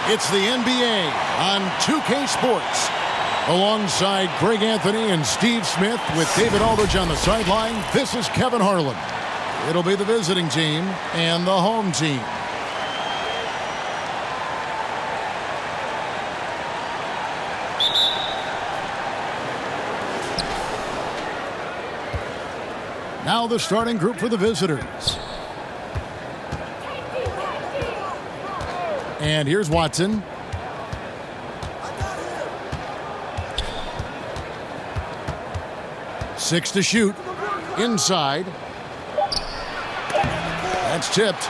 It's the NBA on 2K Sports. Alongside Greg Anthony and Steve Smith with David Aldridge on the sideline, this is Kevin Harlan. It'll be the visiting team and the home team. Now the starting group for the visitors. And here's Watson. Six to shoot. Inside. That's tipped.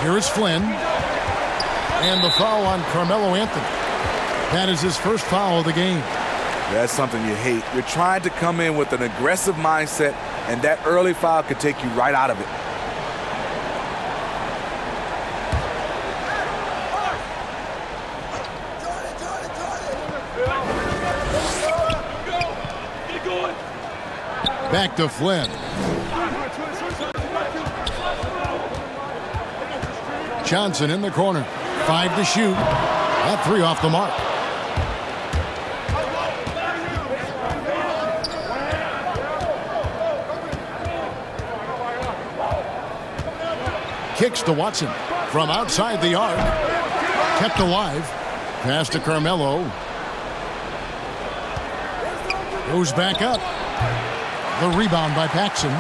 Here is Flynn. And the foul on Carmelo Anthony. That is his first foul of the game. That's something you hate. You're trying to come in with an aggressive mindset, and that early foul could take you right out of it. Back to Flynn. Johnson in the corner. 5 to shoot. That 3 off the mark. Kicks to Watson from outside the arc. Kept alive. Pass to Carmelo. Goes back up. The rebound by Paxson.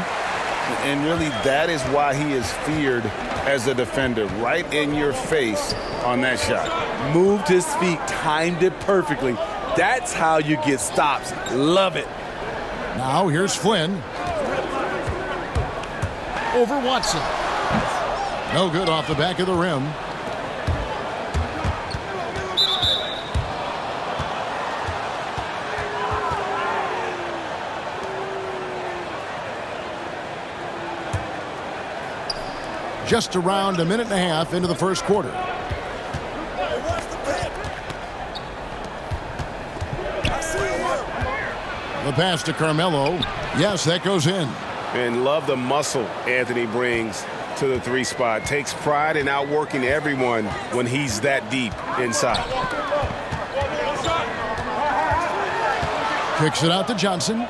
And really, that is why he is feared as a defender. Right in your face on that shot. Moved his feet, timed it perfectly. That's how you get stops. Love it. Now here's Flynn. Over Watson. No good off the back of the rim. Just around a minute and a half into the first quarter. The pass to Carmelo. Yes, that goes in. And love the muscle Anthony brings to the 3 spot. Takes pride in outworking everyone when he's that deep inside. Kicks it out to Johnson.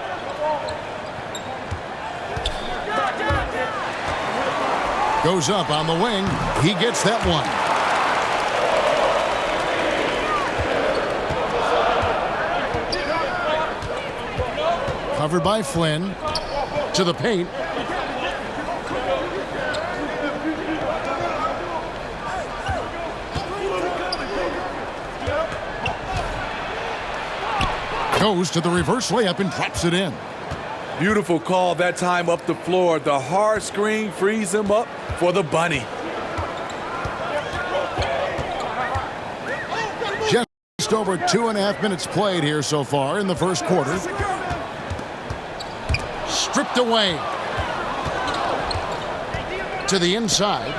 Goes up on the wing. He gets that one. Covered by Flynn. To the paint. Goes to the reverse layup and drops it in. Beautiful call that time up the floor. The hard screen frees him up for the bunny. Just over 2.5 minutes played here so far in the first quarter. Stripped away. To the inside.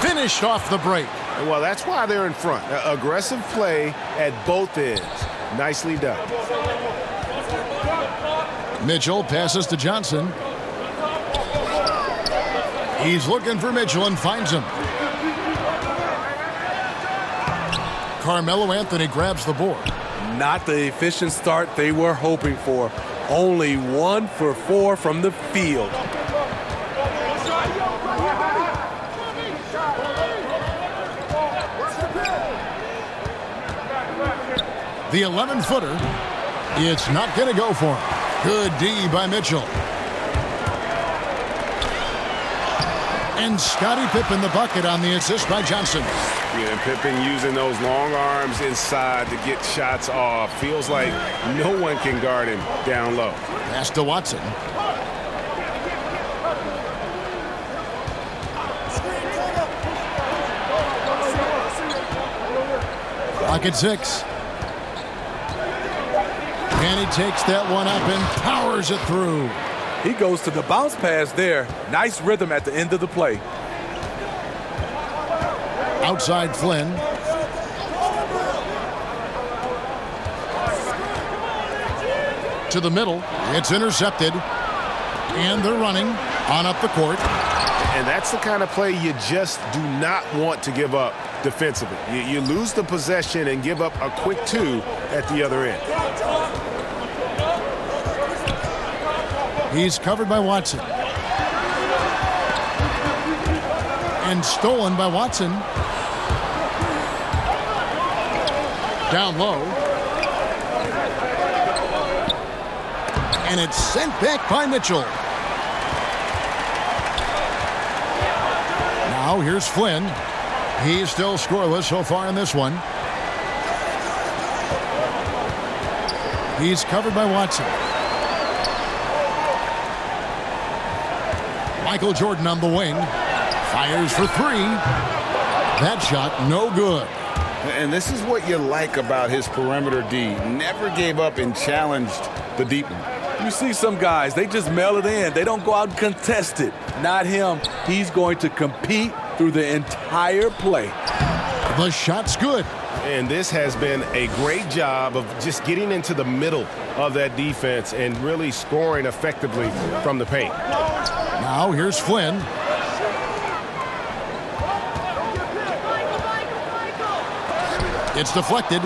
Finished off the break. Well, that's why they're in front. Aggressive play at both ends. Nicely done. Mitchell passes to Johnson. He's looking for Mitchell and finds him. Carmelo Anthony grabs the board. Not the efficient start they were hoping for. Only 1 for 4 from the field. The 11-footer. It's not going to go for him. Good D by Mitchell. And Scottie Pippen the bucket on the assist by Johnson. Yeah, and Pippen using those long arms inside to get shots off. Feels like no one can guard him down low. Pass to Watson. Clock at 6. And he takes that one up and powers it through. He goes to the bounce pass there. Nice rhythm at the end of the play. Outside Flynn. To the middle. It's intercepted. And they're running on up the court. And that's the kind of play you just do not want to give up defensively. You lose the possession and give up a quick 2 at the other end. He's covered by Watson. And stolen by Watson. Down low. And it's sent back by Mitchell. Now here's Flynn. He's still scoreless so far in this one. He's covered by Watson. Michael Jordan on the wing. Fires for 3. That shot no good. And this is what you like about his perimeter D. Never gave up and challenged the deep one. You see some guys, they just mail it in. They don't go out and contest it. Not him. He's going to compete through the entire play. The shot's good. And this has been a great job of just getting into the middle of that defense and really scoring effectively from the paint. Now here's Flynn. It's deflected.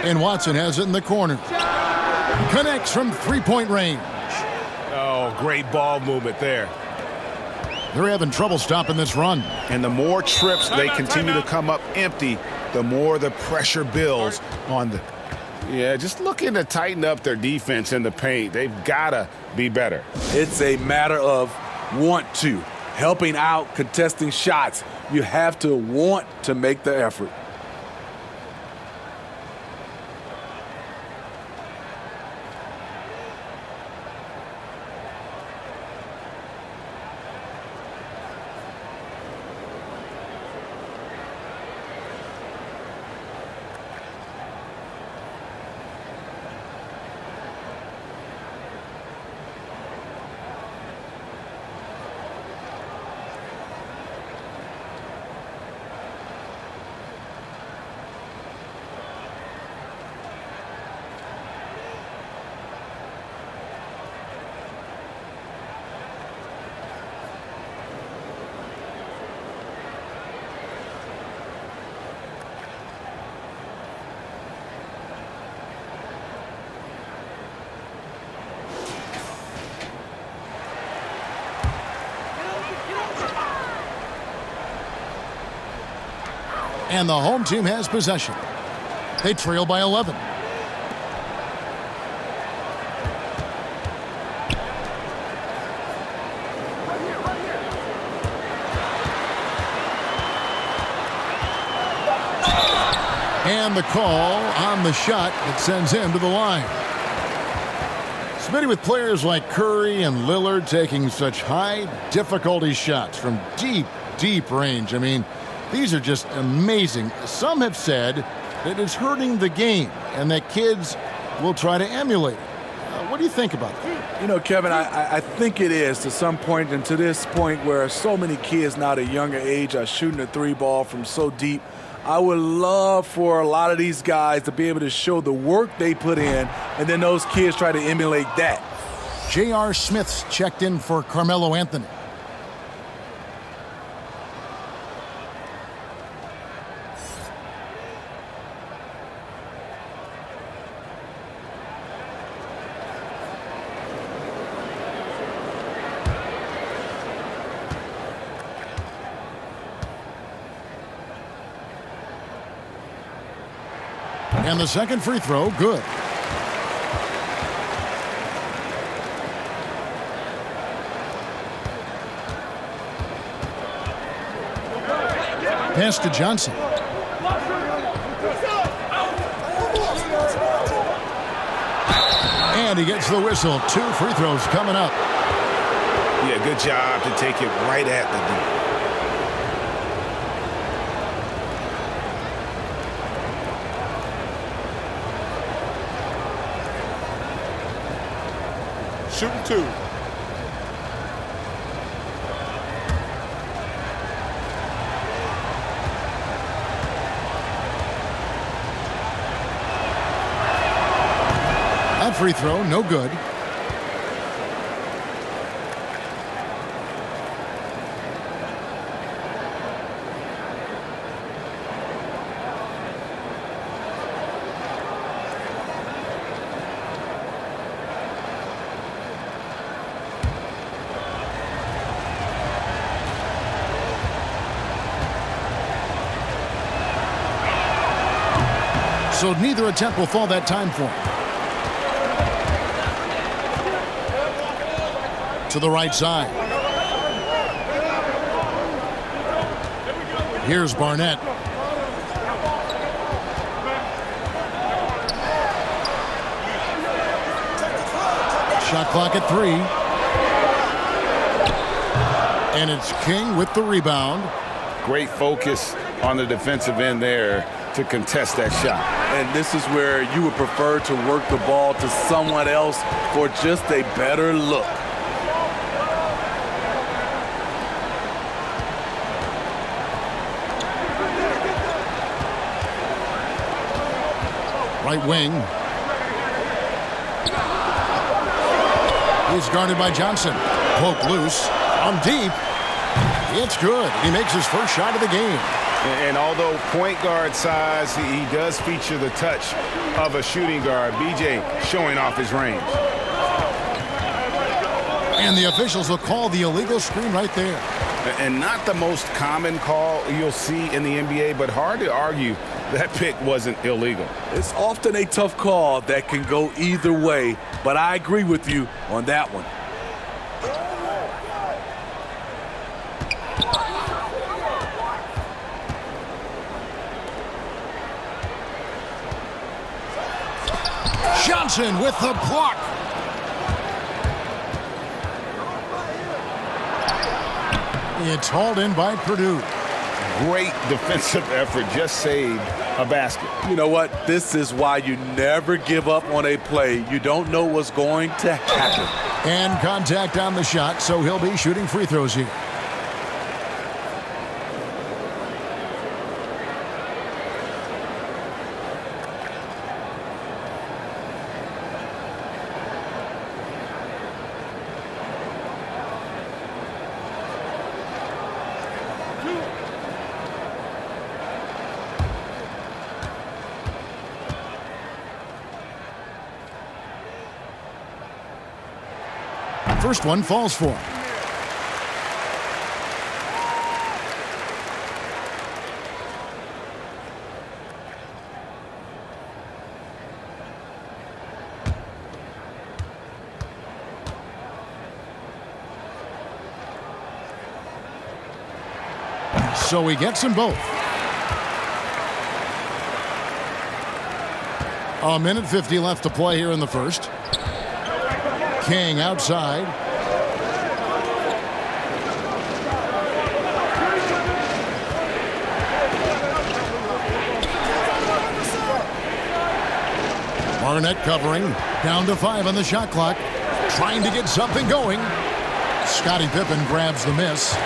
And Watson has it in the corner. Connects from three-point range. Oh, great ball movement there. They're having trouble stopping this run. And the more trips they continue to come up empty, the more the pressure builds on the... Yeah, just looking to tighten up their defense in the paint. They've got to be better. It's a matter of want to. Helping out, contesting shots. You have to want to make the effort. And the home team has possession. They trail by 11. And the call on the shot that sends him to the line. Smitty, with players like Curry and Lillard taking such high difficulty shots from deep range. I mean, these are just amazing. Some have said that it's hurting the game and that kids will try to emulate it. What do you think about that? You know, Kevin, I think it is to some point, and to this point where so many kids now at a younger age are shooting a 3-ball from so deep. I would love for a lot of these guys to be able to show the work they put in, and then those kids try to emulate that. J.R. Smith's checked in for Carmelo Anthony. And the second free throw, good. Pass to Johnson. And he gets the whistle. 2 free throws coming up. Yeah, good job to take it right at the D. Shooting 2. That free throw, no good. So neither attempt will fall that time for him. To the right side. Here's Barnett. Shot clock at 3. And it's King with the rebound. Great focus on the defensive end there to contest that shot. And this is where you would prefer to work the ball to someone else for just a better look. Right wing. He's guarded by Johnson. Poke loose. On deep. It's good. He makes his first shot of the game. And although point guard size, he does feature the touch of a shooting guard. BJ showing off his range. And the officials will call the illegal screen right there. And not the most common call you'll see in the NBA, but hard to argue that pick wasn't illegal. It's often a tough call that can go either way, but I agree with you on that one. Johnson with the block. It's hauled in by Purdue. Great defensive effort, just saved a basket. You know what? This is why you never give up on a play. You don't know what's going to happen. And contact on the shot, so he'll be shooting free throws here. First one falls for him. So he gets them both. A minute 50 left to play here in the first. King outside. Barnett covering. Down to 5 on the shot clock. Trying to get something going. Scottie Pippen grabs the miss.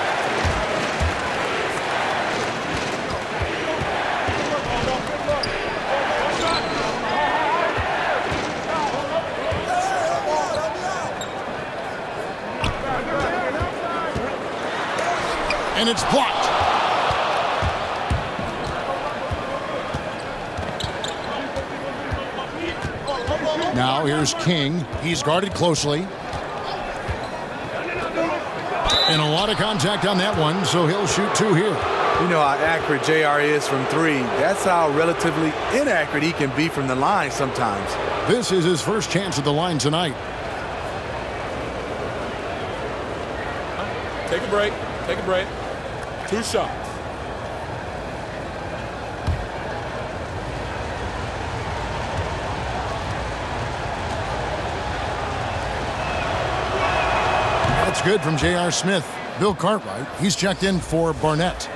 And it's blocked. Now here's King. He's guarded closely. And a lot of contact on that one, so he'll shoot 2 here. You know how accurate JR is from 3. That's how relatively inaccurate he can be from the line sometimes. This is his first chance at the line tonight. Take a break. Take a break. 2 shots. That's good from J.R. Smith. Bill Cartwright, he's checked in for Barnett.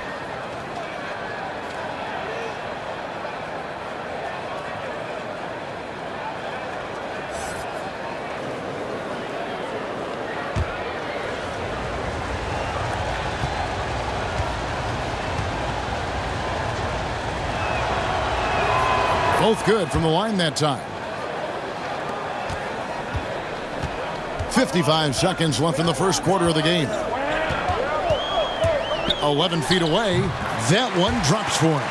Both good from the line that time. 55 seconds left in the first quarter of the game. 11 feet away. That one drops for him.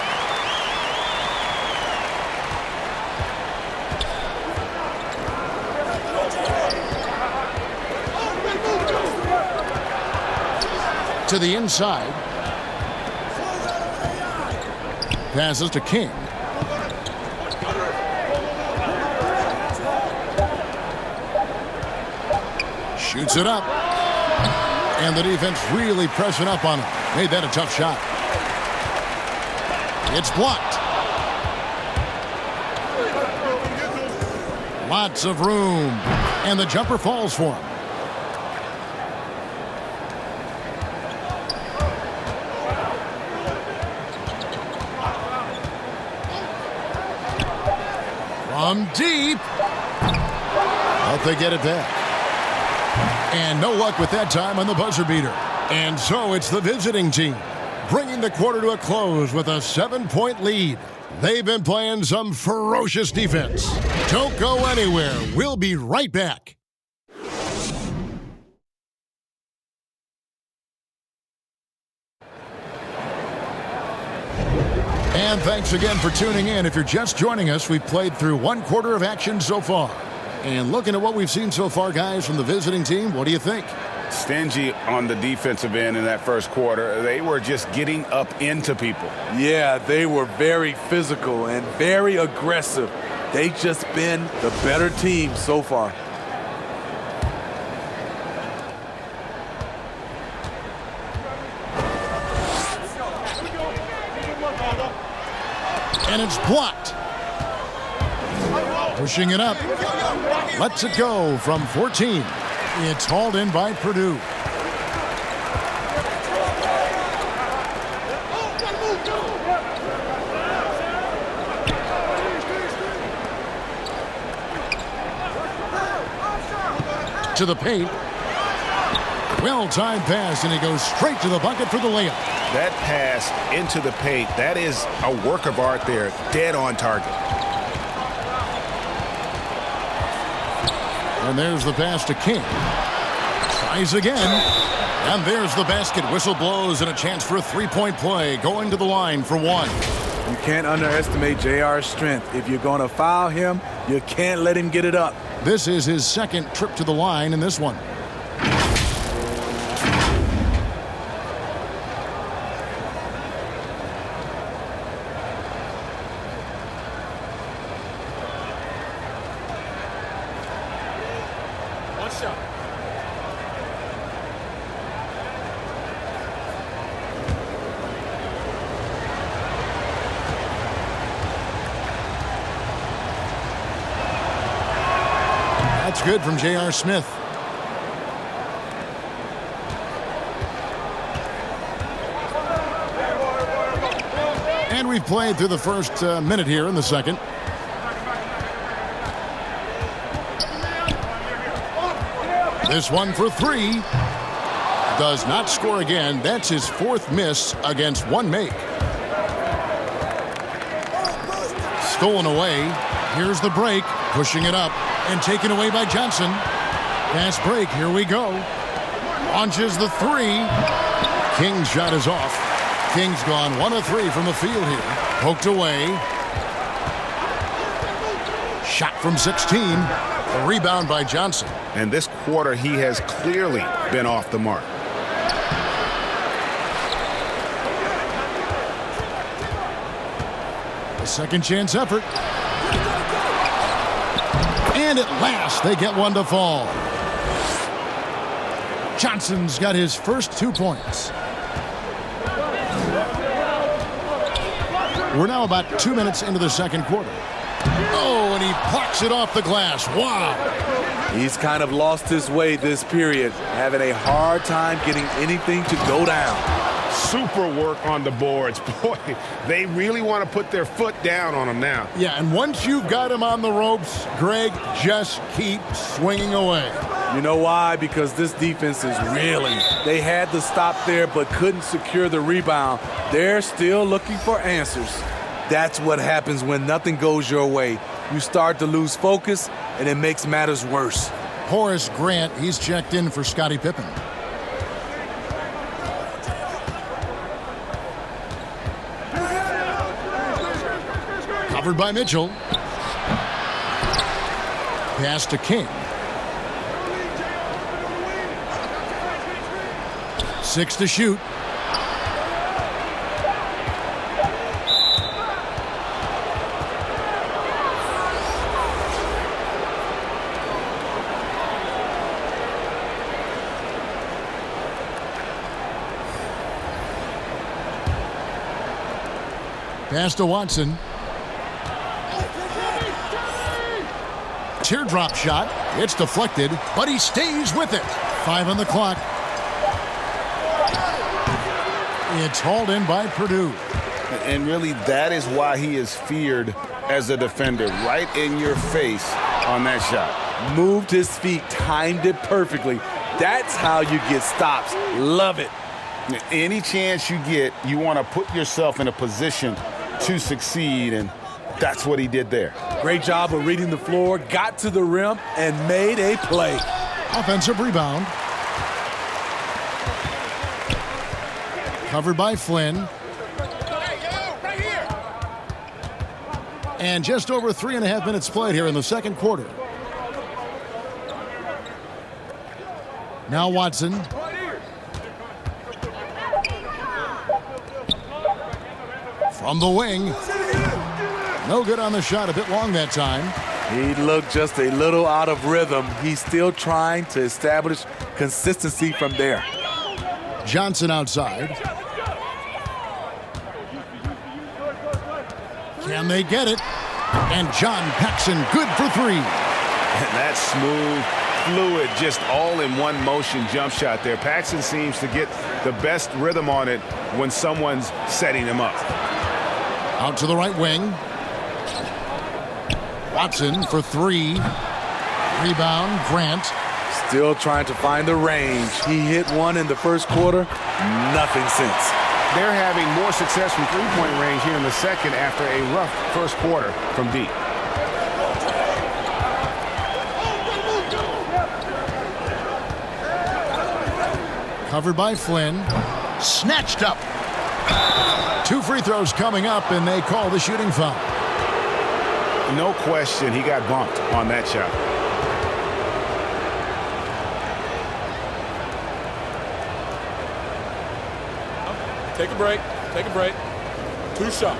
To the inside. Shoots it up. And the defense really pressing up on him. Made that a tough shot. It's blocked. Lots of room. And the jumper falls for him. From deep. Hope they get it back. And no luck with that time on the buzzer beater. And so it's the visiting team bringing the quarter to a close with a 7-point lead. They've been playing some ferocious defense. Don't go anywhere. We'll be right back. And thanks again for tuning in. If you're just joining us, we've played through one quarter of action so far. And looking at what we've seen so far, guys, from the visiting team, what do you think? Stingy on the defensive end in that first quarter. They were just getting up into people. Yeah, they were very physical and very aggressive. They've just been the better team so far. And it's blocked. Pushing it up. Lets it go from 14. It's hauled in by Purdue. To the paint. Well-timed pass, and he goes straight to the bucket for the layup. That pass into the paint, that is a work of art there, dead on target. And there's the pass to King. Tries again. And there's the basket. Whistle blows and a chance for a three-point play. Going to the line for one. You can't underestimate JR's strength. If you're going to foul him, you can't let him get it up. This is his second trip to the line in this one. That's good from J.R. Smith. And we've played through the first minute here in the second. This one for three. Does not score again. That's his fourth miss against one make. Stolen away. Here's the break. Pushing it up. And taken away by Johnson. Pass break, here we go. Launches the three. King's shot is off. King's gone 1 of 3 from the field here. Poked away. Shot from 16. A rebound by Johnson. And this quarter, he has clearly been off the mark. A second chance effort. And at last, they get one to fall. Johnson's got his first 2 points. We're now about 2 minutes into the second quarter. Oh, and he plucks it off the glass. Wow. He's kind of lost his way this period, having a hard time getting anything to go down. Super work on the boards. Boy, they really want to put their foot down on him now. Yeah, and once you've got him on the ropes, Greg, just keep swinging away. You know why? Because this defense is reeling. They had to stop there but couldn't secure the rebound. They're still looking for answers. That's what happens when nothing goes your way. You start to lose focus, and it makes matters worse. Horace Grant, he's checked in for Scottie Pippen. Covered by Mitchell. Pass to King. 6 to shoot. Pass to Watson. Teardrop shot. It's deflected, but he stays with it. 5 on the clock. It's hauled in by Purdue. And really, that is why he is feared as a defender. Right in your face on that shot. Moved his feet, timed it perfectly. That's how you get stops. Love it. Any chance you get, you want to put yourself in a position to succeed, and that's what he did there. Great job of reading the floor, got to the rim, and made a play. Offensive rebound. Covered by Flynn. And just over 3.5 minutes played here in the second quarter. Now Watson. From the wing. No good on the shot, a bit long that time. He looked just a little out of rhythm. He's still trying to establish consistency from there. Johnson outside. Can they get it? And John Paxson good for 3. And that smooth, fluid, just all in one motion jump shot there. Paxson seems to get the best rhythm on it when someone's setting him up. Out to the right wing. Watson for 3. Rebound, Grant. Still trying to find the range. He hit one in the first quarter. Nothing since. They're having more success from three-point range here in the second after a rough first quarter from deep. Covered by Flynn. Snatched up. 2 free throws coming up, and they call the shooting foul. No question, he got bumped on that shot. Take a break. Take a break. 2 shots.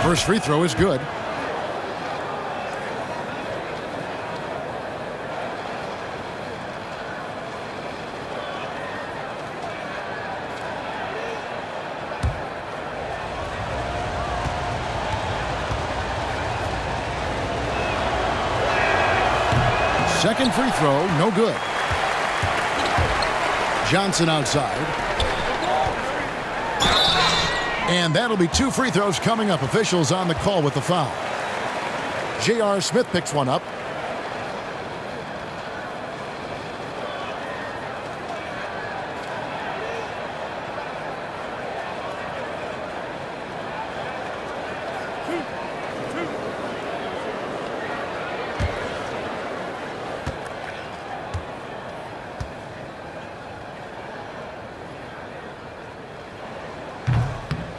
First free throw is good. Second free throw, no good. Johnson outside. And that'll be 2 free throws coming up. Officials on the call with the foul. J.R. Smith picks one up.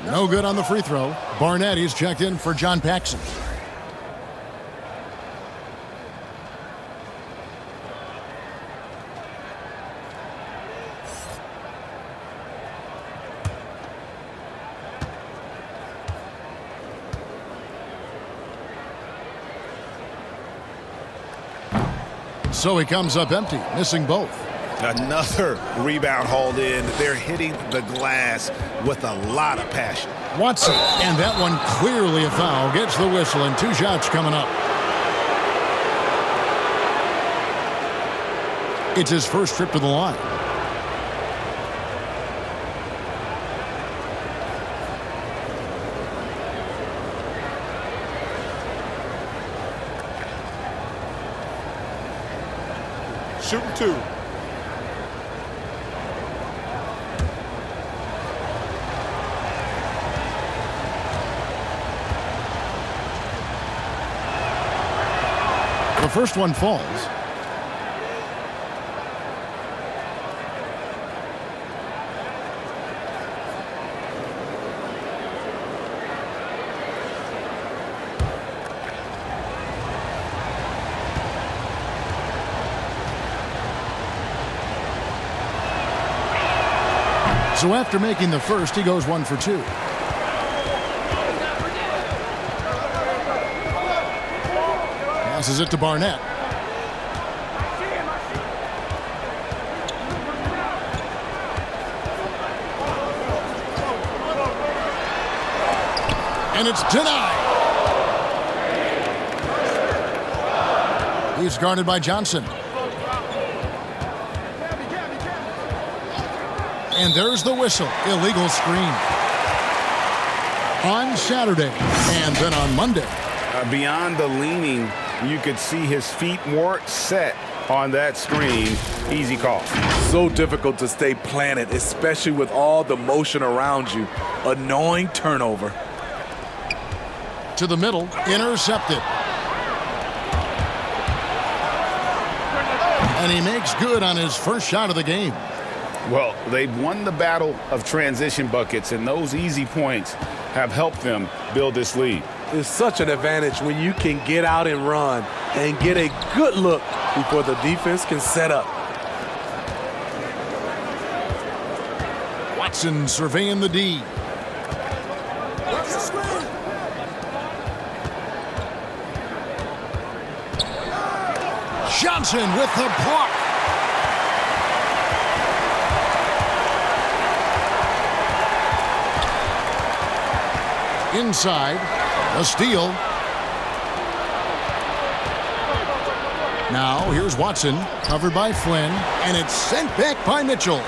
No good on the free throw. Barnett is checked in for John Paxson. So he comes up empty, missing both. Another rebound hauled in. They're hitting the glass with a lot of passion. Watson, and that one clearly a foul. Gets the whistle, and 2 shots coming up. It's his first trip to the line. Shooting 2. The first one falls. So after making the first, he goes 1 for 2. Passes it to Barnett. And it's denied. He's guarded by Johnson. And there's the whistle. Illegal screen. On Saturday and then on Monday. Beyond the leaning, you could see his feet weren't set on that screen. Easy call. So difficult to stay planted, especially with all the motion around you. Annoying turnover. To the middle, intercepted. And he makes good on his first shot of the game. Well, they've won the battle of transition buckets, and those easy points have helped them build this lead. It's such an advantage when you can get out and run and get a good look before the defense can set up. Watson surveying the D. Johnson with the block. Inside, a steal. Now here's Watson, covered by Flynn, and it's sent back by Mitchell.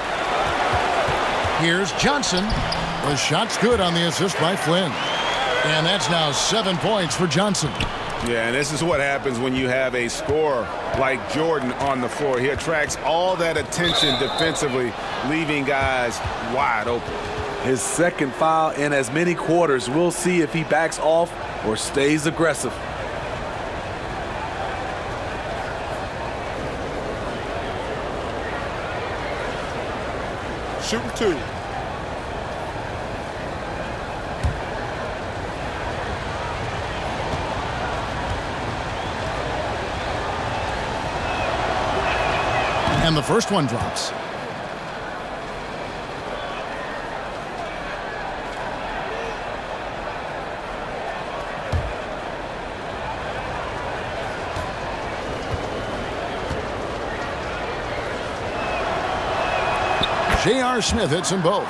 Here's Johnson. The shot's good on the assist by Flynn. And that's now 7 points for Johnson. Yeah, and this is what happens when you have a scorer like Jordan on the floor. He attracts all that attention defensively, leaving guys wide open. His second foul in as many quarters. We'll see if he backs off or stays aggressive. Shooting 2. And the first one drops. J.R. Smith hits them both.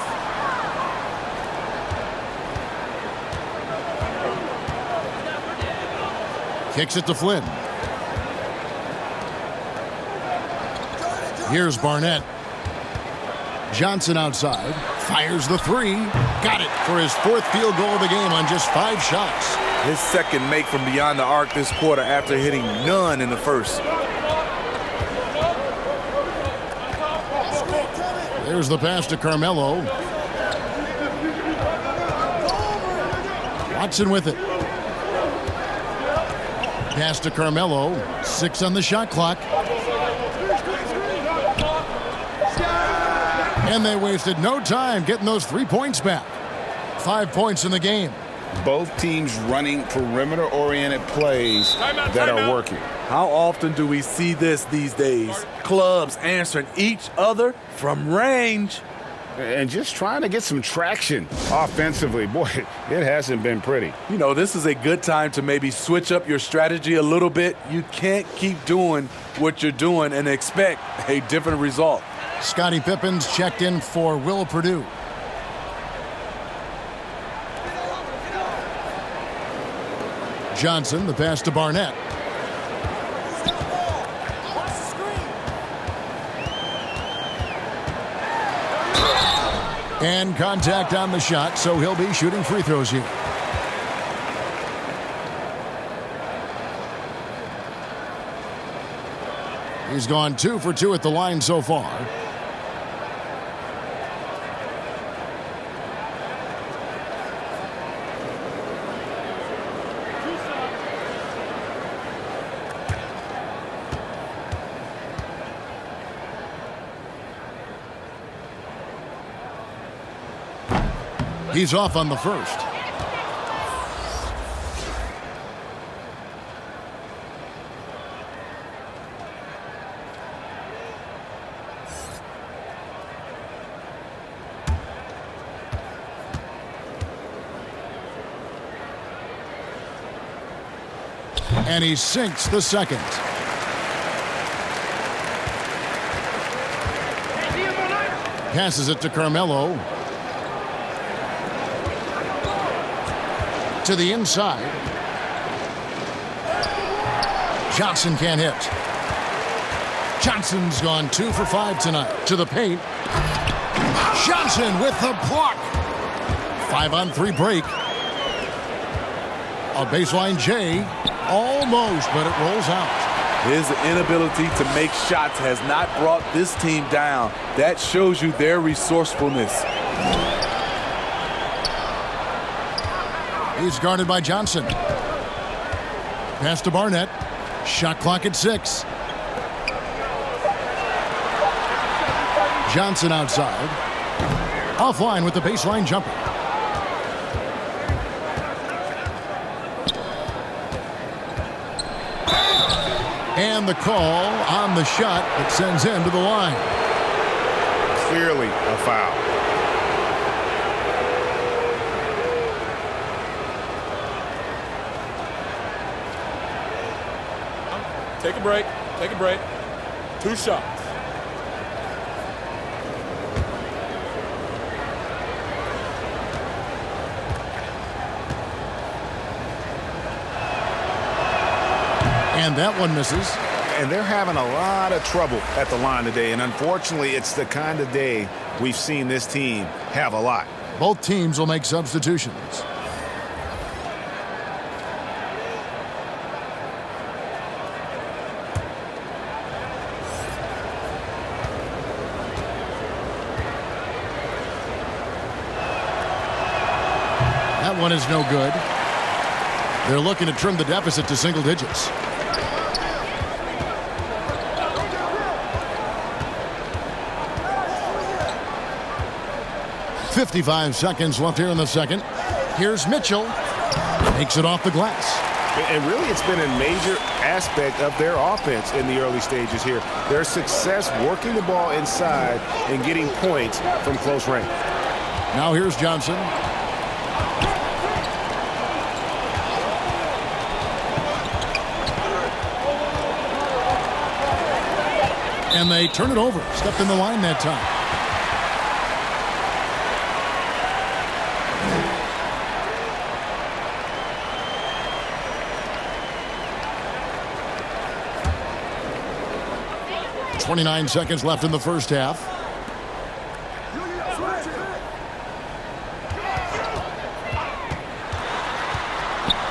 Kicks it to Flynn. Here's Barnett. Johnson outside. Fires the three. Got it for his fourth field goal of the game on just 5 shots. His second make from beyond the arc this quarter after hitting none in the first. There's the pass to Carmelo. Watson with it. Pass to Carmelo. 6 on the shot clock. And they wasted no time getting those 3 points back. 5 points in the game. Both teams running perimeter-oriented plays that are working. How often do we see this these days? Clubs answering each other from range. And just trying to get some traction offensively. Boy, it hasn't been pretty. You know, this is a good time to maybe switch up your strategy a little bit. You can't keep doing what you're doing and expect a different result. Scottie Pippen's checked in for Will Purdue. Johnson, the pass to Barnett. And contact on the shot, so he'll be shooting free throws here. He's gone 2 for 2 at the line so far. He's off on the first. And he sinks the second. Passes it to Carmelo. to the inside. Johnson can't hit. Johnson's gone 2 for 5 tonight. To the paint. Johnson with the block. 5-on-3 break. A baseline J. Almost, but it rolls out. His inability to make shots has not brought this team down. That shows you their resourcefulness. He's guarded by Johnson. Pass to Barnett. Shot clock at 6. Johnson outside. Offline with the baseline jumper. And the call on the shot that sends him to the line. Clearly a foul. Take a break. Take a break. 2 shots. And that one misses. And they're having a lot of trouble at the line today. And unfortunately, it's the kind of day we've seen this team have a lot. Both teams will make substitutions. That one is no good. They're looking to trim the deficit to single digits. .55 seconds left here in the second. Here's Mitchell. Makes it off the glass. And really, it's been a major aspect of their offense in the early stages here. Their success working the ball inside and getting points from close range. Now here's Johnson. And they turn it over. Stepped in the line that time. .29 seconds left in the first half.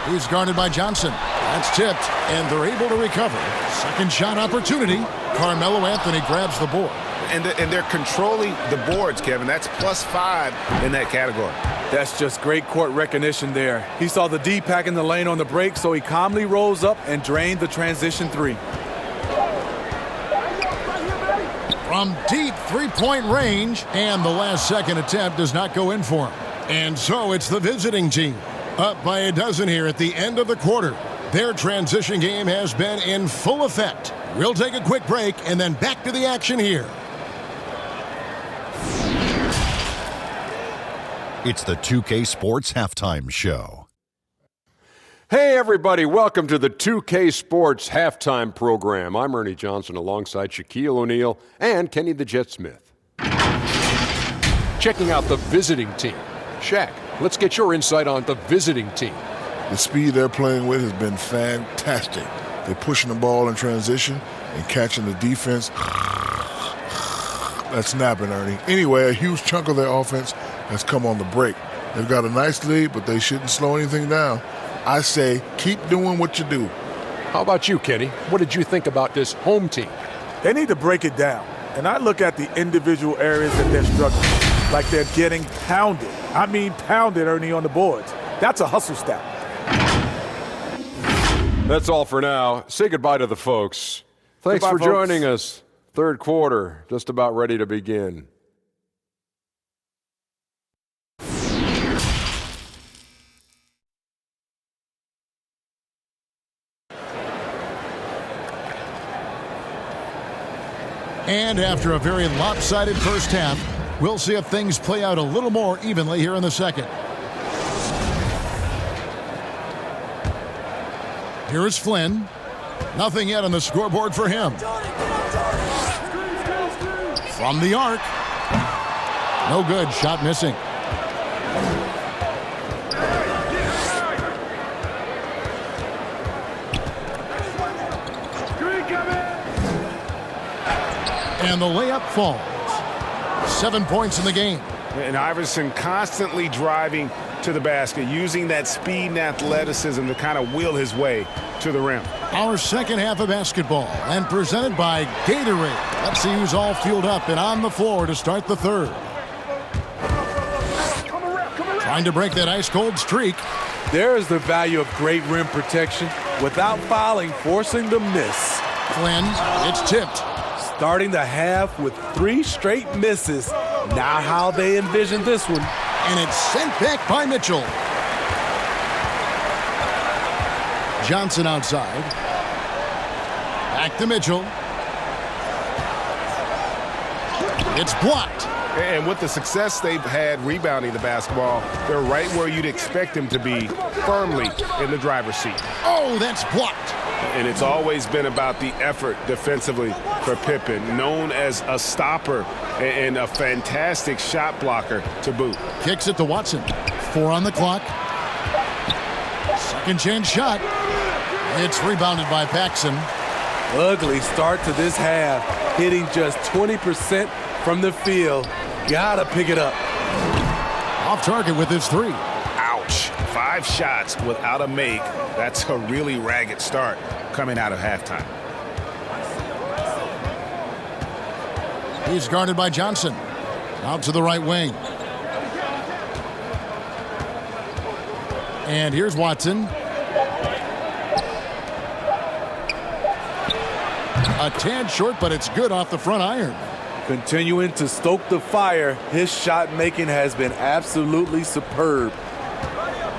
He's guarded by Johnson. That's tipped, and they're able to recover. Second shot opportunity. Carmelo Anthony grabs the board. And they're controlling the boards, Kevin. That's +5 in that category. That's just great court recognition there. He saw the D pack in the lane on the break, so he calmly rose up and drained the transition 3. From deep three-point range, and the last second attempt does not go in for him. And so it's the visiting team. Up by a dozen here at the end of the quarter. Their transition game has been in full effect. We'll take a quick break and then back to the action here. It's the 2K Sports Halftime Show. Hey, everybody. Welcome to the 2K Sports Halftime Program. I'm Ernie Johnson alongside Shaquille O'Neal and Kenny the Jet Smith. Checking out the visiting team. Shaq, let's get your insight on the visiting team. The speed they're playing with has been fantastic. They're pushing the ball in transition and catching the defense. That's snapping, Ernie. Anyway, a huge chunk of their offense has come on the break. They've got a nice lead, but they shouldn't slow anything down. I say keep doing what you do. How about you, Kenny? What did you think about this home team? They need to break it down. And I look at the individual areas that they're struggling. Like they're getting pounded. I mean pounded, Ernie, on the boards. That's a hustle stat. That's all for now. Say goodbye to the folks. Thanks Goodbye, for folks. joining us. Third quarter, just about ready to begin. And after a very lopsided first half, we'll see if things play out a little more evenly here in the second. Here is Flynn. Nothing yet on the scoreboard for him. From the arc. No good. Shot missing. And the layup falls. 7 points in the game. And Iverson constantly driving to the basket, using that speed and athleticism to kind of wheel his way to the rim. Our second half of basketball, and presented by Gatorade. Let's see who's all fueled up and on the floor to start the third. Trying to break that ice-cold streak. There is the value of great rim protection without fouling, forcing the miss. Flynn, it's tipped. Starting the half with 3 straight misses. Now how they envision this one. And it's sent back by Mitchell. Johnson outside. Back to Mitchell. It's blocked. And with the success they've had rebounding the basketball, they're right where you'd expect them to be, firmly in the driver's seat. Oh, that's blocked. And it's always been about the effort defensively for Pippen, known as a stopper and a fantastic shot blocker to boot. Kicks it to Watson. 4 on the clock. Second chance shot. It's rebounded by Paxson. Ugly start to this half, hitting just 20% from the field. Gotta pick it up. Off target with his 3. Ouch. 5 shots without a make. That's a really ragged start coming out of halftime. He's guarded by Johnson. Out to the right wing. And here's Watson. A tad short, but it's good off the front iron. Continuing to stoke the fire, his shot making has been absolutely superb.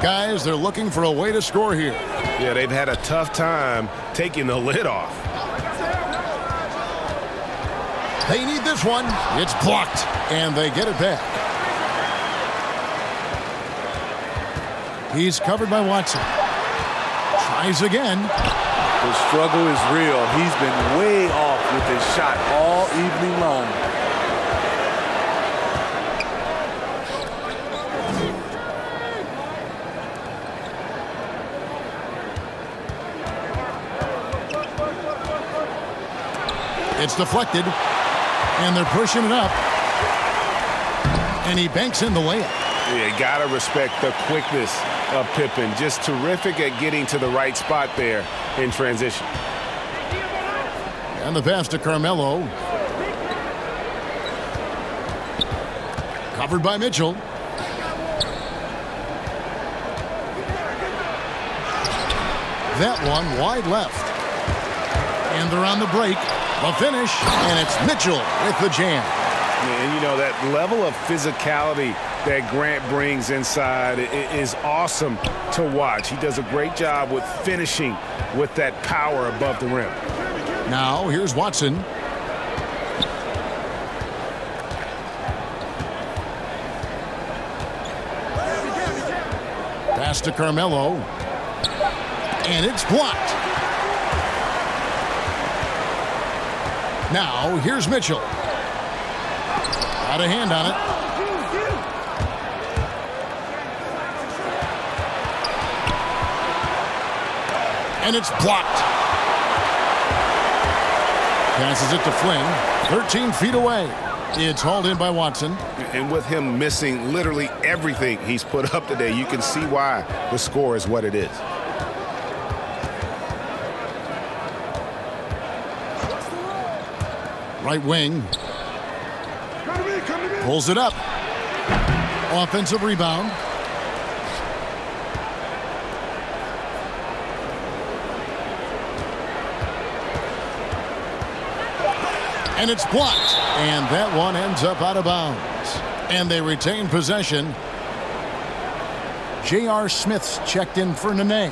Guys, they're looking for a way to score here. Yeah, they've had a tough time taking the lid off. They need this one. It's blocked, and they get it back. He's covered by Watson. Tries again. The struggle is real. He's been way off with his shot all evening long. It's deflected, and they're pushing it up. And he banks in the layup. Yeah, you gotta respect the quickness of Pippen. Just terrific at getting to the right spot there in transition. And the pass to Carmelo. Covered by Mitchell. That one wide left. And they're on the break. The finish, and it's Mitchell with the jam. And you know, that level of physicality that Grant brings inside is awesome to watch. He does a great job with finishing with that power above the rim. Now, here's Watson. Pass to Carmelo. And it's blocked. Now, here's Mitchell. Got a hand on it. And it's blocked. Passes it to Flynn. 13 feet away. It's hauled in by Watson. And with him missing literally everything he's put up today, you can see why the score is what it is. Right wing. Pulls it up. Offensive rebound. And it's blocked. And that one ends up out of bounds. And they retain possession. J.R. Smith's checked in for Nene.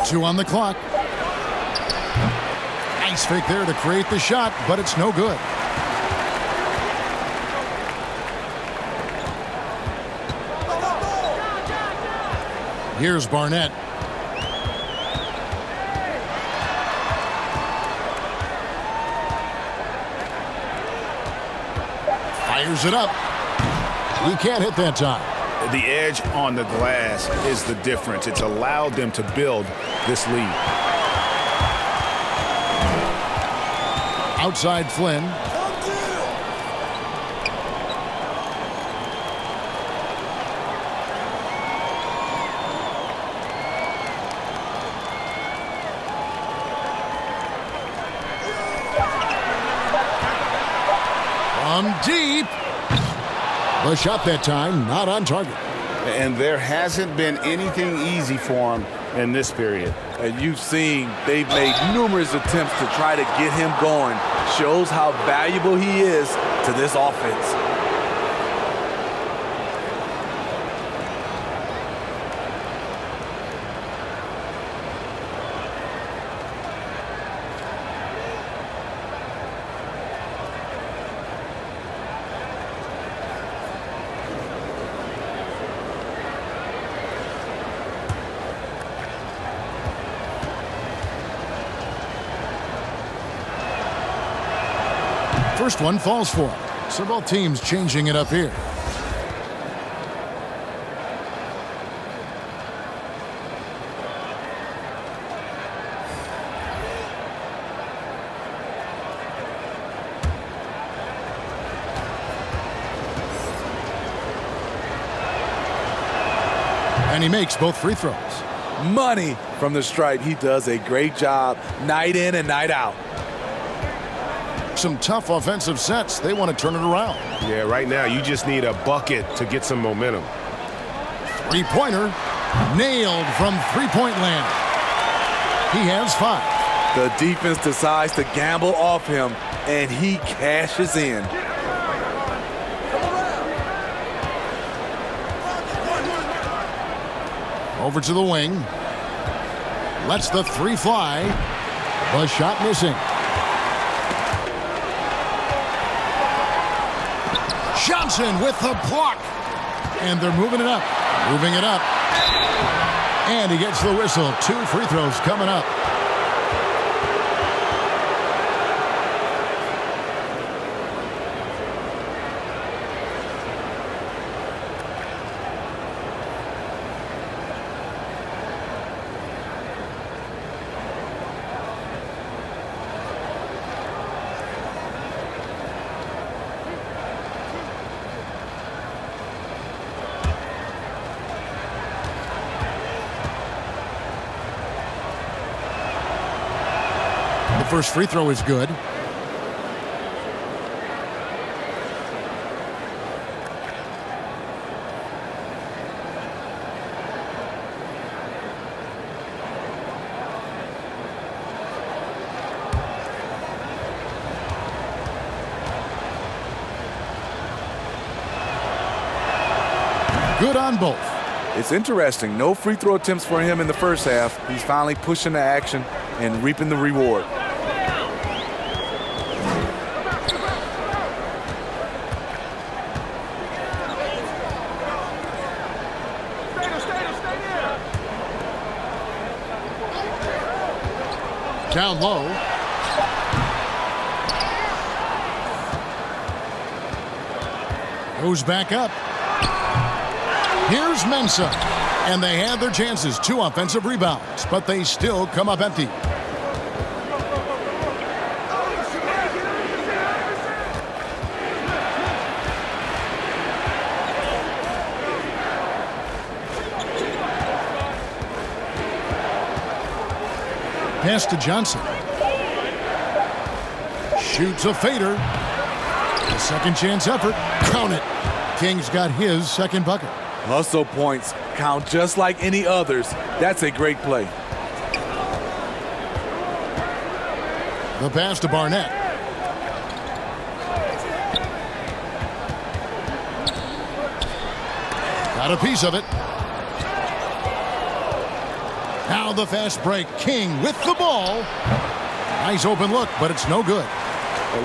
Two on the clock. Nice fake there to create the shot, but it's no good. Here's Barnett. Fires it up. He can't hit that time. The edge on the glass is the difference. It's allowed them to build this lead. Outside Flynn. From deep. The shot that time, not on target. And there hasn't been anything easy for him in this period. And you've seen they've made numerous attempts to try to get him going. Shows how valuable he is to this offense. First one falls for him. So both teams changing it up here. And he makes both free throws. Money from the stripe. He does a great job night in and night out. Some tough offensive sets. They want to turn it around. Yeah, right now you just need a bucket to get some momentum. Three-pointer nailed from three-point land. He has 5. The defense decides to gamble off him, and he cashes in. Over to the wing. Lets the three fly. The shot missing. Johnson with the block. And they're moving it up. Moving it up. And he gets the whistle. 2 free throws coming up. The first free throw is good. Good on both. It's interesting. No free throw attempts for him in the first half. He's finally pushing the action and reaping the reward. Down low. Goes back up. Here's Mensah. And they had their chances. 2 offensive rebounds. But they still come up empty. Pass to Johnson. Shoots a fader. A second chance effort. Count it. King's got his second bucket. Hustle points count just like any others. That's a great play. The pass to Barnett. Got a piece of it. Now the fast break. King with the ball. Nice open look, but it's no good.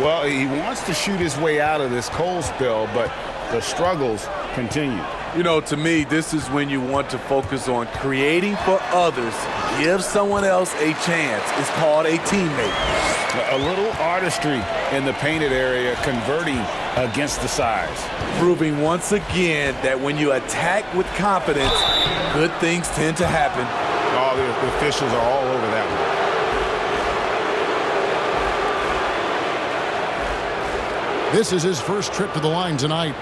Well, he wants to shoot his way out of this cold spell, but the struggles continue. You know, to me, this is when you want to focus on creating for others. Give someone else a chance. It's called a teammate. A little artistry in the painted area, converting against the size. Proving once again that when you attack with confidence, good things tend to happen. All the officials are all over that one. This is his first trip to the line tonight.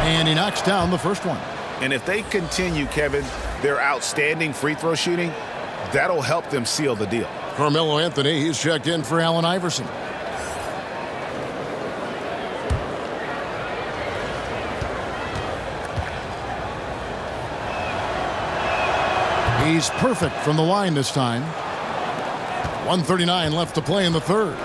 And he knocks down the first one. And if they continue, Kevin, their outstanding free throw shooting, that'll help them seal the deal. Carmelo Anthony, he's checked in for Allen Iverson. He's perfect from the line this time. 1:39 left to play in the third.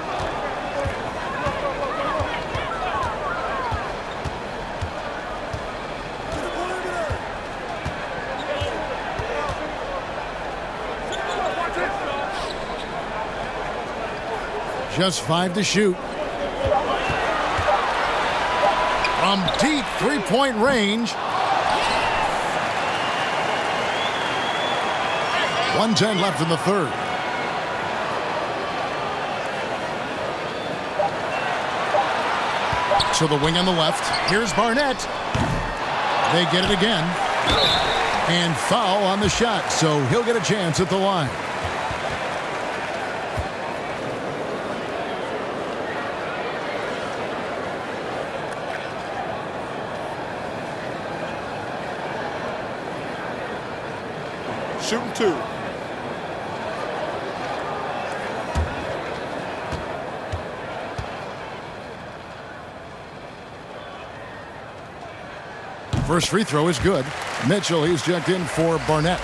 Just 5 to shoot. From deep three-point range. 1:10 left in the third. To the wing on the left. Here's Barnett. They get it again. And foul on the shot, so he'll get a chance at the line. Shooting 2. First free throw is good. Mitchell, he's checked in for Barnett.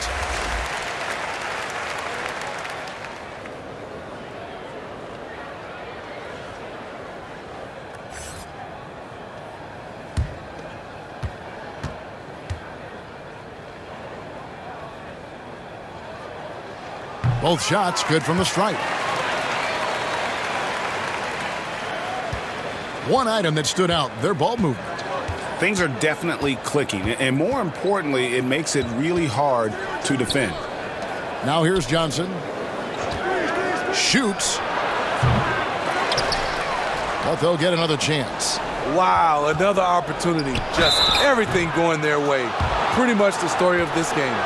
Both shots good from the stripe. One item that stood out, their ball movement. Things are definitely clicking, and more importantly, it makes it really hard to defend. Now here's Johnson. Shoots. But they'll get another chance. Wow, another opportunity. Just everything going their way. Pretty much the story of this game.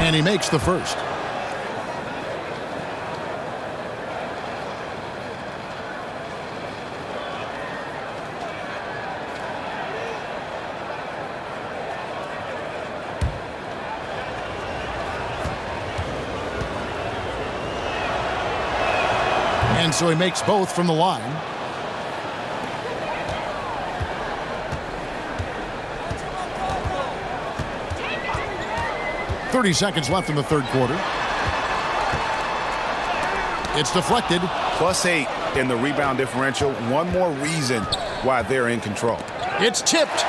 And he makes the first. And so he makes both from the line. .30 seconds left in the third quarter. It's deflected. +8 in the rebound differential. One more reason why they're in control. It's tipped.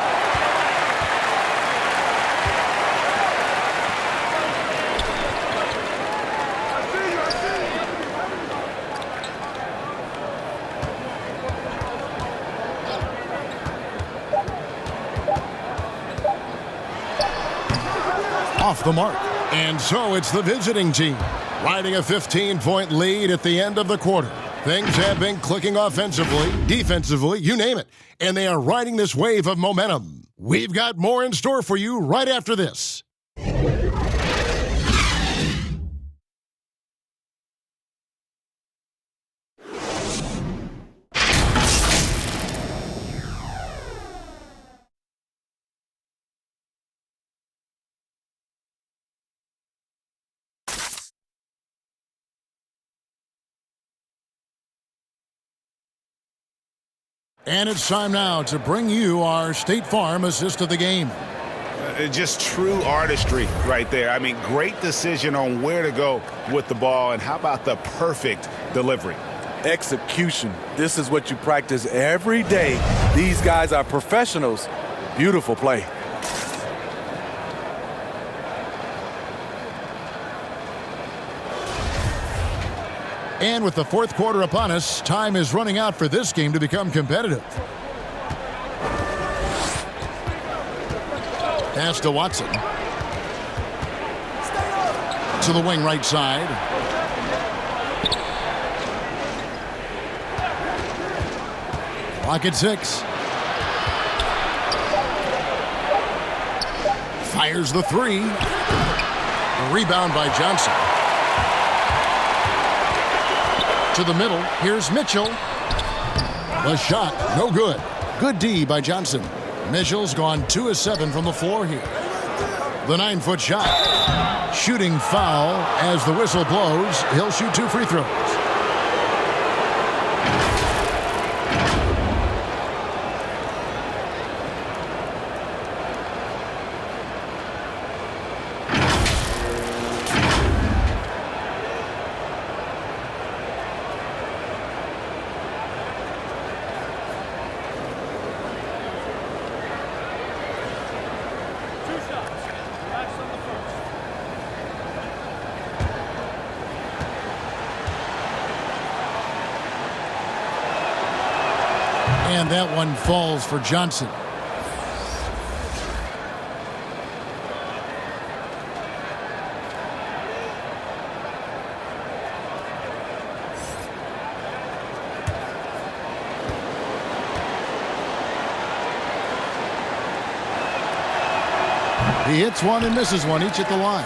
Off the mark. And so it's the visiting team riding a 15-point lead at the end of the quarter. Things have been clicking offensively, defensively, you name it. And they are riding this wave of momentum. We've got more in store for you right after this. And it's time now to bring you our State Farm assist of the game. Just true artistry right there. I mean, great decision on where to go with the ball, and how about the perfect delivery? Execution. This is what you practice every day. These guys are professionals. Beautiful play. And with the fourth quarter upon us, time is running out for this game to become competitive. Pass to Watson. To the wing right side. Clock at 6. Fires the 3. A rebound by Johnson. To the middle. Here's Mitchell. The shot, no good. Good D by Johnson. Mitchell's gone 2 of 7 from the floor here. The 9-foot shot. Shooting foul as the whistle blows. He'll shoot 2 free throws. And that one falls for Johnson. He hits one and misses one, each at the line.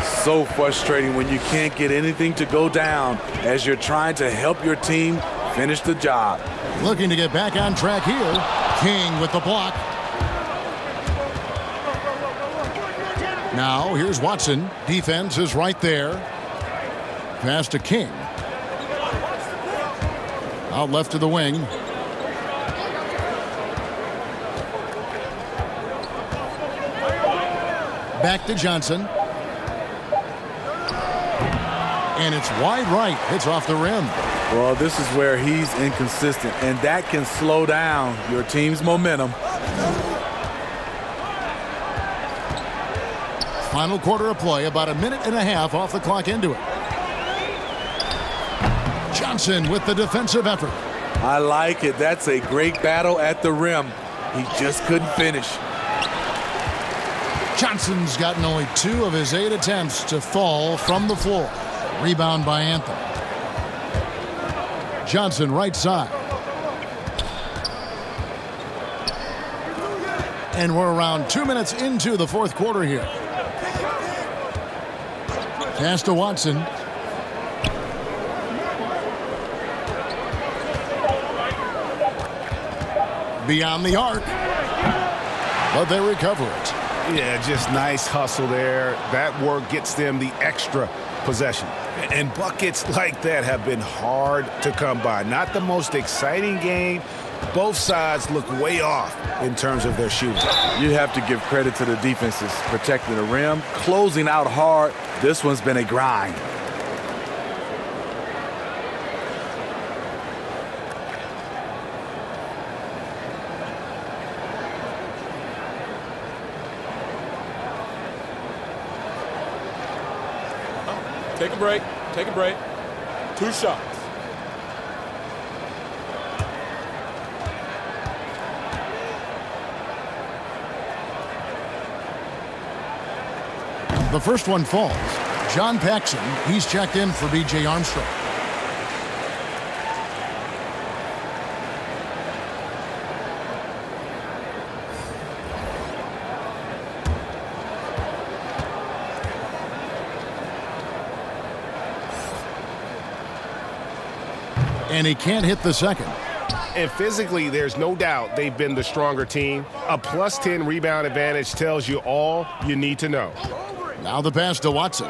So frustrating when you can't get anything to go down as you're trying to help your team finish the job. Looking to get back on track here. King with the block. Now here's Watson. Defense is right there. Pass to King. Out left to the wing. Back to Johnson. And it's wide right. It's off the rim. Well, this is where he's inconsistent, and that can slow down your team's momentum. Final quarter of play, about a minute and a half off the clock into it. Johnson with the defensive effort. I like it. That's a great battle at the rim. He just couldn't finish. Johnson's gotten only 2 of his 8 attempts to fall from the floor. Rebound by Anthony. Johnson right side. And we're around 2 minutes into the fourth quarter here. Pass to Watson. Beyond the arc. But they recover it. Yeah, just nice hustle there. That work gets them the extra possession. And buckets like that have been hard to come by. Not the most exciting game. Both sides look way off in terms of their shooting. You have to give credit to the defenses, protecting the rim, closing out hard. This one's been a grind. Take a break. Take a break. 2 shots. The first one falls. John Paxson, he's checked in for B.J. Armstrong. And he can't hit the second. And physically, there's no doubt they've been the stronger team. A +10 rebound advantage tells you all you need to know. Now the pass to Watson.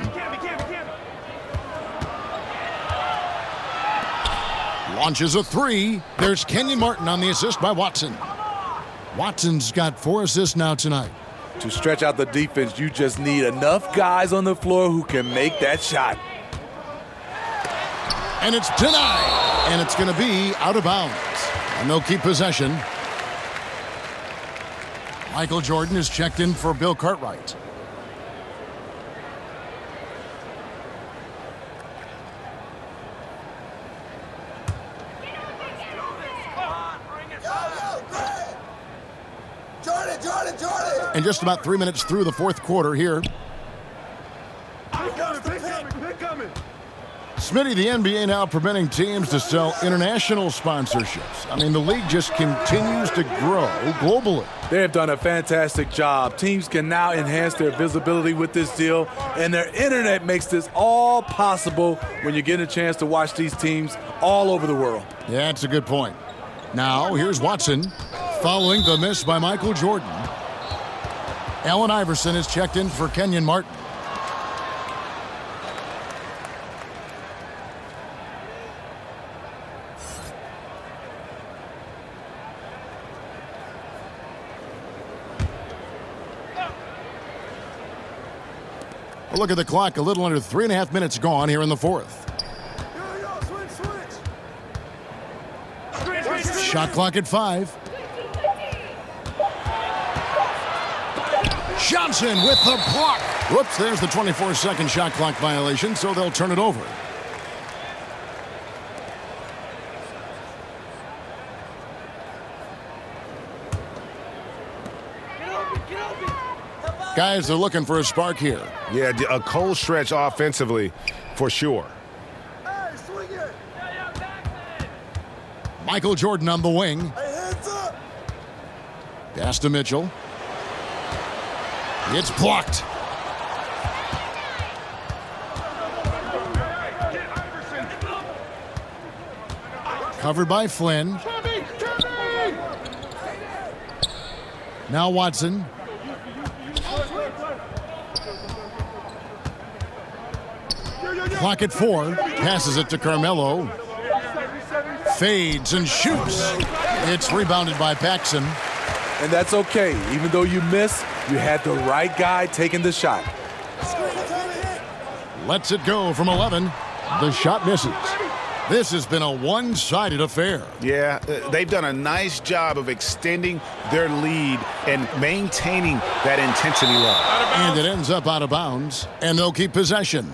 Launches a three. There's Kenyon Martin on the assist by Watson. Watson's got 4 assists now tonight. To stretch out the defense, you just need enough guys on the floor who can make that shot. And it's denied. And it's going to be out of bounds. And they'll keep possession. Michael Jordan is checked in for Bill Cartwright. And just about 3 minutes through the fourth quarter here. Smitty, the NBA now preventing teams to sell international sponsorships. I mean, the league just continues to grow globally. They have done a fantastic job. Teams can now enhance their visibility with this deal, and their internet makes this all possible when you get a chance to watch these teams all over the world. Yeah, that's a good point. Now, here's Watson following the miss by Michael Jordan. Allen Iverson is checked in for Kenyon Martin. A look at the clock, a little under 3.5 minutes gone here in the fourth. Shot clock at 5. Johnson with the block. Whoops, there's the 24-second shot clock violation, so they'll turn it over. Guys, they're looking for a spark here. Yeah, a cold stretch offensively for sure. Michael Jordan on the wing. Pass to Mitchell. It's blocked. Covered by Flynn. Now Watson. Clock at 4. Passes it to Carmelo. Fades and shoots. It's rebounded by Paxson. And that's okay. Even though you miss, you had the right guy taking the shot. Lets it go from 11. The shot misses. This has been a one-sided affair. Yeah, they've done a nice job of extending their lead and maintaining that intensity level. And it ends up out of bounds, and they'll keep possession.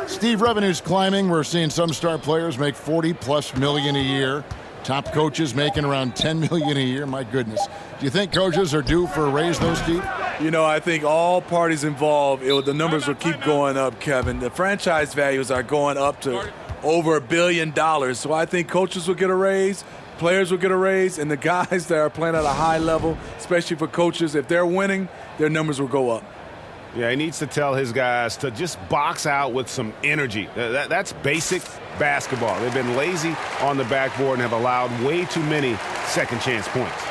Steve, revenue's climbing. We're seeing some star players make $40+ million a year. Top coaches making around $10 million a year. My goodness. Do you think coaches are due for a raise, though, Steve? You know, I think all parties involved, the numbers will keep going up, Kevin. The franchise values are going up to over $1 billion. So I think coaches will get a raise, players will get a raise, and the guys that are playing at a high level, especially for coaches, if they're winning, their numbers will go up. Yeah, he needs to tell his guys to just box out with some energy. That's basic basketball. They've been lazy on the backboard and have allowed way too many second chance points.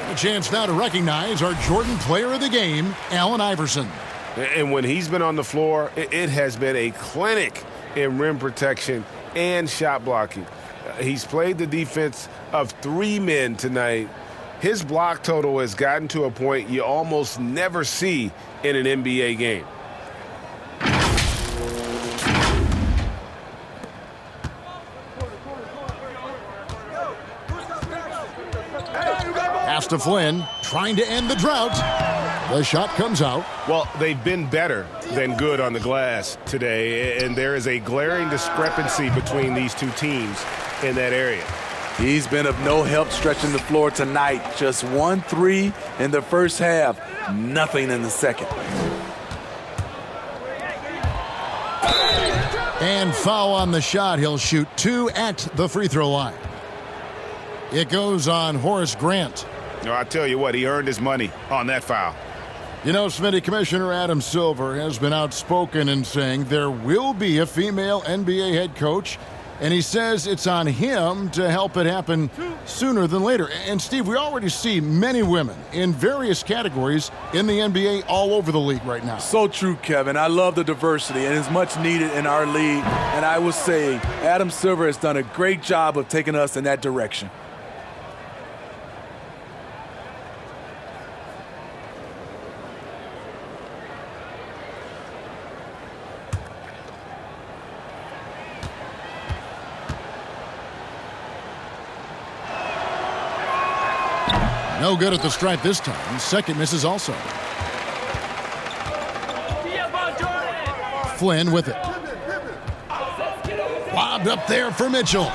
A chance now to recognize our Jordan Player of the Game, Allen Iverson. And when he's been on the floor, it has been a clinic in rim protection and shot blocking. He's played the defense of 3 men tonight. His block total has gotten to a point you almost never see in an NBA game. to Flynn, trying to end the drought. The shot comes out. Well, they've been better than good on the glass today, and there is a glaring discrepancy between these two teams in that area. He's been of no help stretching the floor tonight. Just 1-3 in the first half, nothing in the second. And foul on the shot. He'll shoot 2 at the free throw line. It goes on Horace Grant. No, I tell you what, he earned his money on that foul. You know, Smitty, Commissioner Adam Silver has been outspoken in saying there will be a female NBA head coach, and he says it's on him to help it happen sooner than later. And, Steve, we already see many women in various categories in the NBA all over the league right now. So true, Kevin. I love the diversity, and it's much needed in our league. And I would say Adam Silver has done a great job of taking us in that direction. No good at the stripe this time. Second misses also. Flynn with it. Lobbed up there for Mitchell.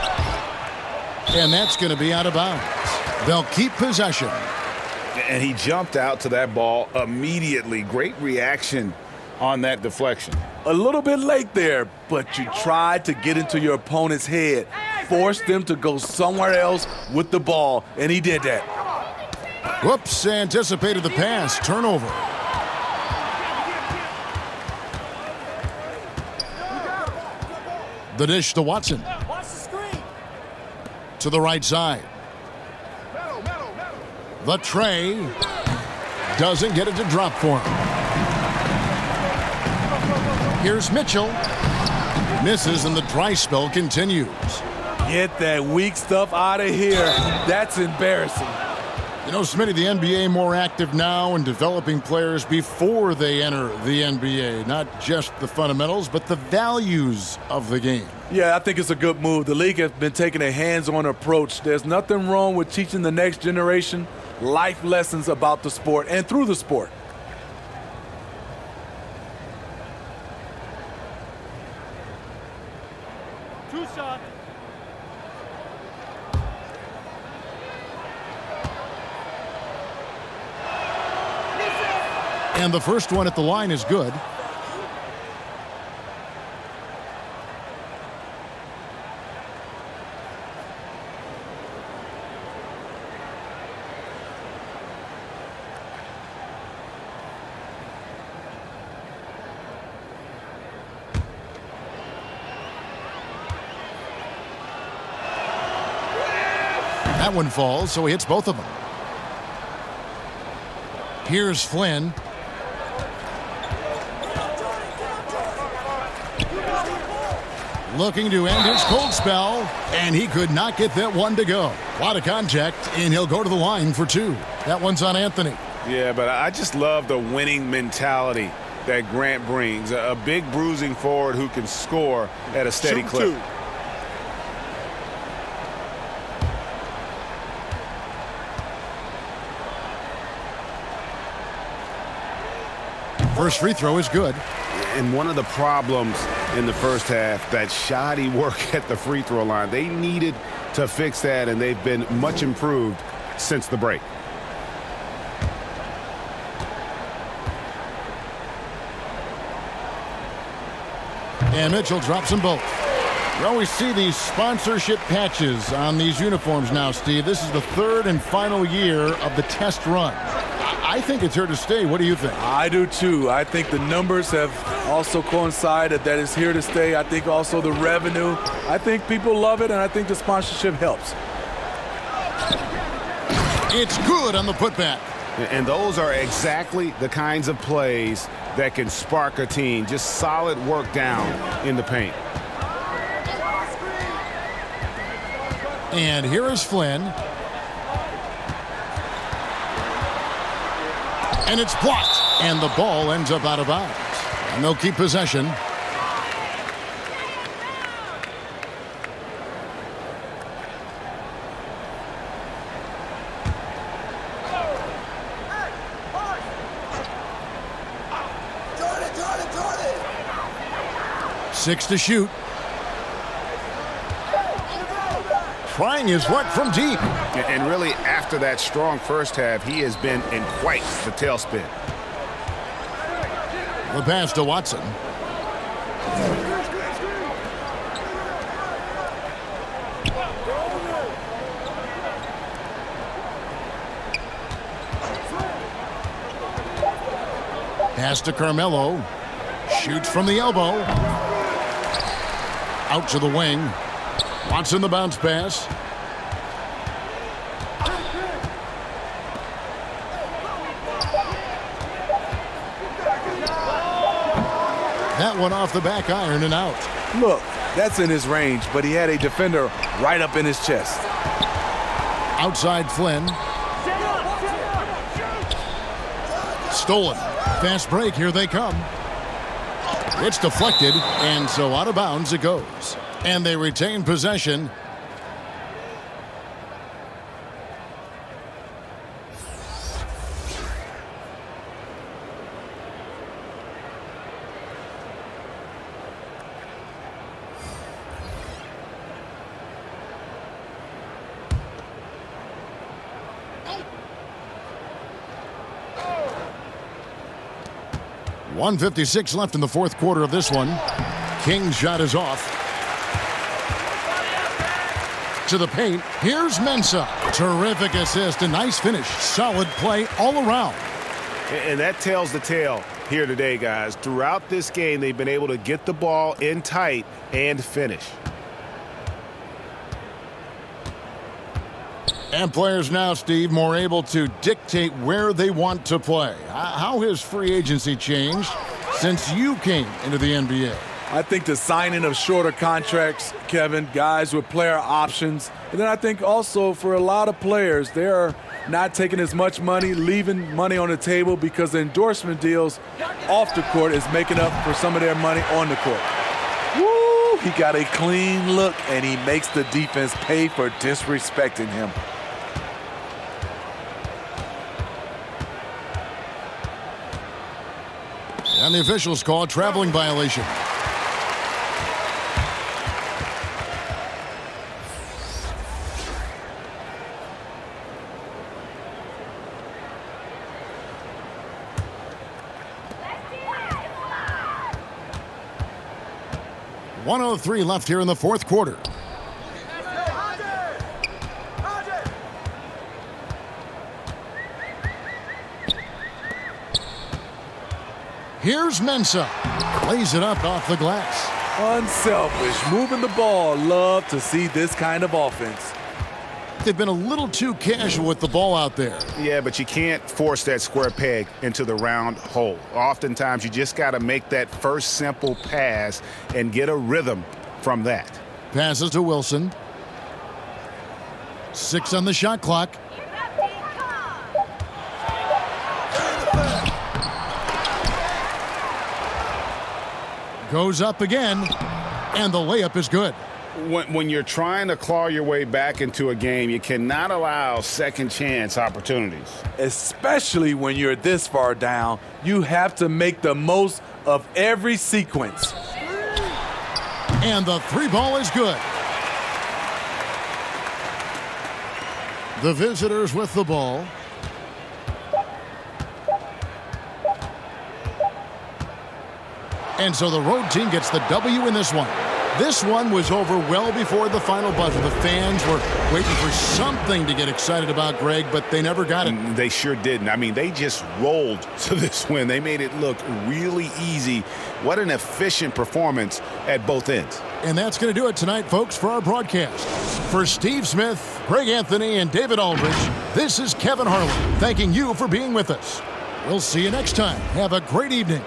And that's going to be out of bounds. They'll keep possession. And he jumped out to that ball immediately. Great reaction on that deflection. A little bit late there, but you tried to get into your opponent's head. Force them to go somewhere else with the ball, and he did that. Whoops, anticipated the pass. Turnover. The dish to Watson. To the right side. The tray. Doesn't get it to drop for him. Here's Mitchell. Misses, and the dry spell continues. Get that weak stuff out of here. That's embarrassing. You know, Smitty, the NBA more active now in developing players before they enter the NBA. Not just the fundamentals, but the values of the game. Yeah, I think it's a good move. The league has been taking a hands-on approach. There's nothing wrong with teaching the next generation life lessons about the sport and through the sport. Two shots. And the first one at the line is good. That one falls, so he hits both of them. Here's Flynn. Looking to end his cold spell, and he could not get that one to go. A lot of contact, and he'll go to the line for 2. That one's on Anthony. Yeah, but I just love the winning mentality that Grant brings. A big bruising forward who can score at a steady clip. 2. First free throw is good. And one of the problems in the first half, that shoddy work at the free throw line. They needed to fix that, and they've been much improved since the break. And Mitchell drops them both. We always see these sponsorship patches on these uniforms now, Steve. This is the 3rd and final year of the test run. I think it's here to stay. What do you think? I do too. I think the numbers have also coincided that it's here to stay. I think also the revenue. I think people love it, and I think the sponsorship helps. It's good on the putback. And those are exactly the kinds of plays that can spark a team. Just solid work down in the paint. And here is Flynn. And it's blocked. And the ball ends up out of bounds. And they'll keep possession. 6 to shoot. Trying his luck from deep. And really, after that strong first half, he has been in quite the tailspin. The pass to Watson. Pass to Carmelo. Shoots from the elbow. Out to the wing. Watson the bounce pass. That one off the back iron and out. Look, that's in his range, but he had a defender right up in his chest. Outside Flynn. Stolen. Fast break. Here they come. It's deflected, and so out of bounds it goes. And they retain possession. .156 left in the fourth quarter of this one. King's shot is off. To the paint. Here's Mensah. Terrific assist. A nice finish. Solid play all around. And that tells the tale here today, guys. Throughout this game, they've been able to get the ball in tight and finish. And players now, Steve, more able to dictate where they want to play. How has free agency changed since you came into the NBA? I think the signing of shorter contracts, Kevin, guys with player options. And then I think also for a lot of players, they are not taking as much money, leaving money on the table because the endorsement deals off the court is making up for some of their money on the court. Woo! He got a clean look, and he makes the defense pay for disrespecting him. And the officials call a traveling violation. .103 left here in the fourth quarter. Here's Mensah. Lays it up off the glass. Unselfish, moving the ball. Love to see this kind of offense. They've been a little too casual with the ball out there. Yeah, but you can't force that square peg into the round hole. Oftentimes, you just got to make that first simple pass and get a rhythm from that. Passes to Wilson. 6 on the shot clock. Goes up again, and the layup is good. When you're trying to claw your way back into a game, you cannot allow second chance opportunities. Especially when you're this far down, you have to make the most of every sequence. And the three ball is good. The visitors with the ball. And so the road team gets the W in this one. This one was over well before the final buzzer. The fans were waiting for something to get excited about, Greg, but they never got it. They sure didn't. I mean, they just rolled to this win. They made it look really easy. What an efficient performance at both ends. And that's going to do it tonight, folks, for our broadcast. For Steve Smith, Greg Anthony, and David Aldridge, this is Kevin Harlan thanking you for being with us. We'll see you next time. Have a great evening.